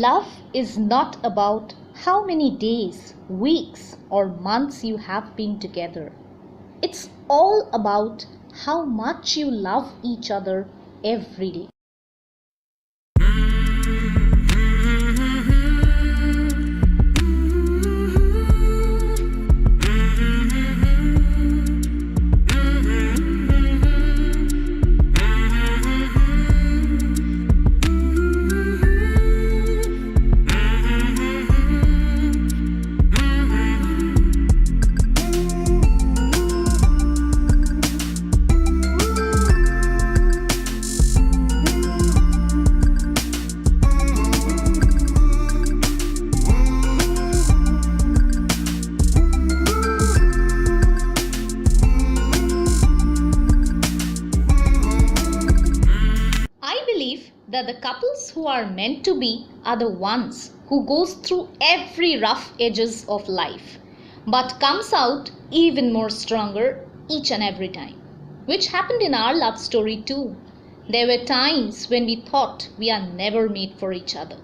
Love is not about how many days, weeks, or months you have been together. It's all about how much you love each other every day. I believe that the couples who are meant to be are the ones who goes through every rough edges of life but comes out even more stronger each and every time, which happened in our love story too. There were times when we thought we are never made for each other.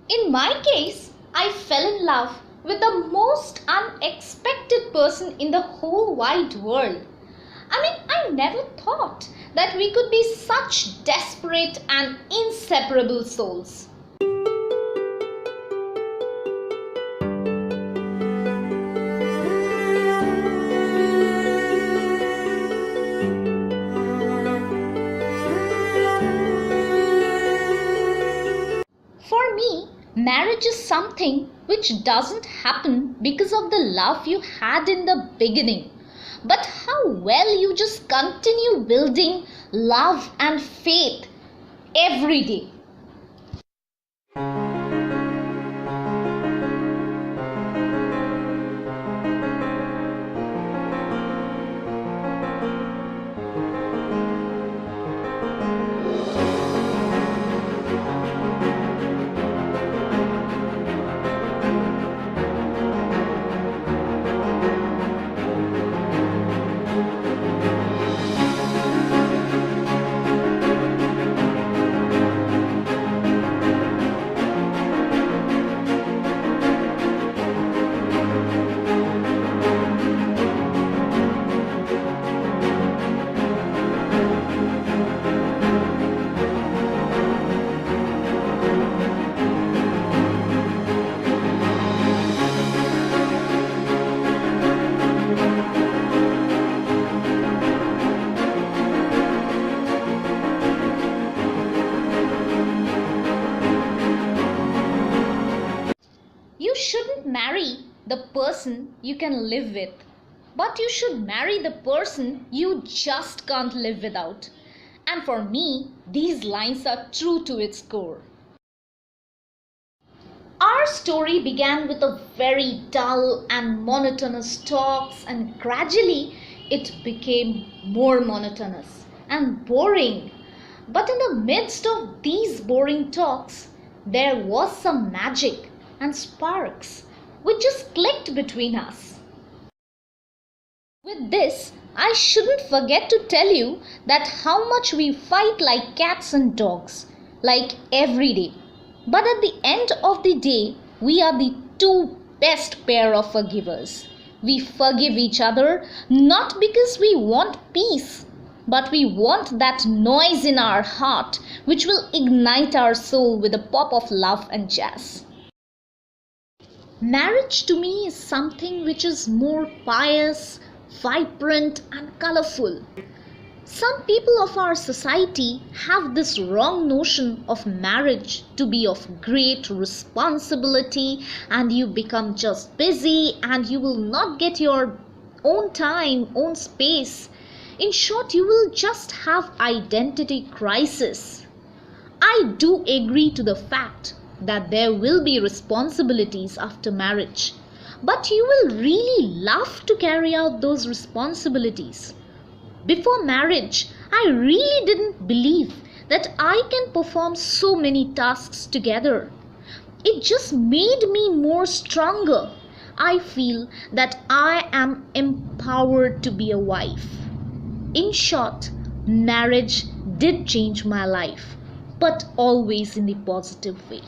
In my case, I fell in love with the most unexpected person in the whole wide world. I never thought that we could be such desperate and inseparable souls. For me, marriage is something which doesn't happen because of the love you had in the beginning, but how well you just continue building love and faith every day. You shouldn't marry the person you can live with, but you should marry the person you just can't live without. And for me, these lines are true to its core. Our story began with a very dull and monotonous talks, and gradually it became more monotonous and boring. But in the midst of these boring talks, there was some magic and sparks which just clicked between us. With this, I shouldn't forget to tell you that how much we fight like cats and dogs, like every day. But at the end of the day, we are the two best pair of forgivers. We forgive each other not because we want peace, but we want that noise in our heart which will ignite our soul with a pop of love and jazz. Marriage to me is something which is more pious, vibrant, and colorful. Some people of our society have this wrong notion of marriage to be of great responsibility, and you become just busy and you will not get your own time, own space. In short, you will just have identity crisis. I do agree to the fact that there will be responsibilities after marriage, but you will really love to carry out those responsibilities. Before marriage, I really didn't believe that I can perform so many tasks together. It just made me more stronger. I feel that I am empowered to be a wife. In short, marriage did change my life, but always in the positive way.